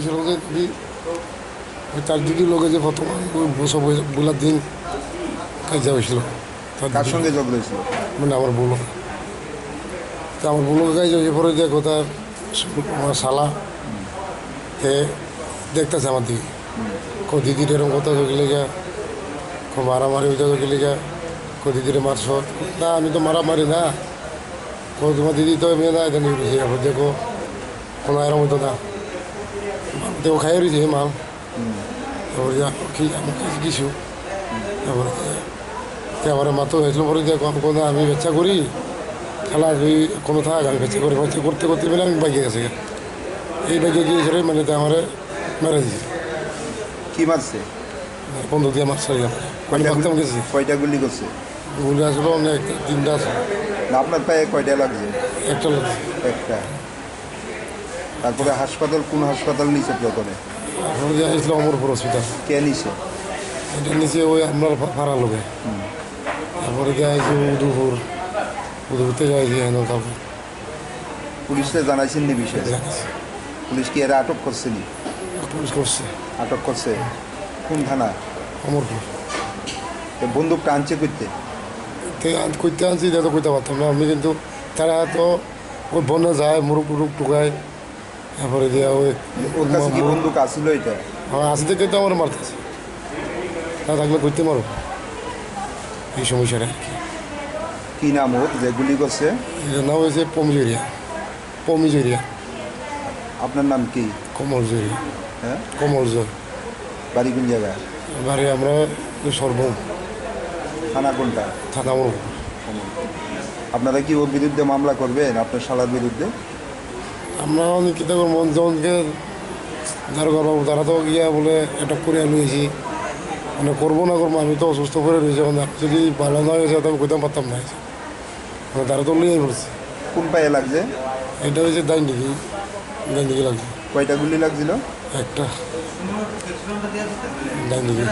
হয়েছিল যে দিদি ওই তার দিদির লোকে যে প্রথম সব বলার দিন কাজা হয়েছিল কার সঙ্গে ঝগড়া হয়েছিল? মানে আমার বলো তো আমার বলোকে কাজ হয়েছে পরে যে কথা আমার শালা তে দেখতেছে আমার দিকে দিদির এরকম কথা গেলে গা মারামারি হয়ে যাবে গেলে গা দিদির মারছ না আমি তো মারামারি না তোমার দিদি তো মেয়ে না এখানে রয়েছে আবার দেখো কোনো এরকম হতো না দেখো খাই রয়েছে মাল তারপরে আমি কিছু তারপরে আমার মাতো হয়েছিল পরে দেখো আমি কোনো আমি বেচা করি খেলা তুই কোনো থাক আমি বেচা করি বেচা করতে করতে পেলে আমি বাইকে গেছে এই বাইকে গিয়েছিল মানে তো আমার মেরে দিয়েছে কি মারছে? বন্ধু দিয়ে মারছে মানে ভাবতাম গেছি কয়টা গুলি করছে? গুলি আসলো অনেক তিনটা আছে না আপনার পায়ে কয়টা লাগছে? একটা লাগছে একটা। তারপরে হাসপাতাল, কোন হাসপাতাল নিছে প্রথমে? তারপরে যে আসলো অমরপুর হসপিটাল। কে নিছে? এটা নিচে ওই আপনার ভাড়া লোকে তারপরে যে আইসি উদয়পুর থেকে আইসি হেন তারপর পুলিশে জানাইছেন নি বিষয়ে? জানিস পুলিশ কি এরা আটক করছে নি? পুলিশ করছে আটক করছে কোন থানা? অমরপুর বন্দুকটা আনছে করতে? কইতে আনছি এটা তো কইতে পারতাম না আমি কিন্তু তারা তো ওই বনে যায় মুরুখ টুরুক টুকায় তারপরে দিয়ে ওই ওর কাছে কি বন্দুক আসছিল? এটা আজ থেকে তো আমার মারতেছে তা থাকলে করতে মারো এই সমস্যাটা আর কি। কি নাম ওর যে গুলি করছে? এটার নাম হয়েছে পমিজরিয়া আপনার নাম কি? কমল জরিয়া। হ্যাঁ, কমল জয় বাড়ি কোন জায়গায়? এবারে আমরা সর্বম থানা কোনটা? থানা অমরপুর। আপনারা কি ওর বিরুদ্ধে মামলা করবেন, আপনার শালার বিরুদ্ধে? আমরা অনেক কী থাকবো মন জনকে যারা করবো তারা তো গিয়া বলে অ্যাটাক করে লুয়েছি মানে করবো না করবো আমি তো অসুস্থ করে রয়েছি এখন যদি ভালো না হয়েছে তো আমি কইতে পারতাম না মানে তারা তো লুয়েই পড়ছে। কোন পায়ে লাগছে? এটা হয়েছে ডাইন দিকে লাগছে। কয়টা গুলি লাগছিল? একটা ডাইন দিকে।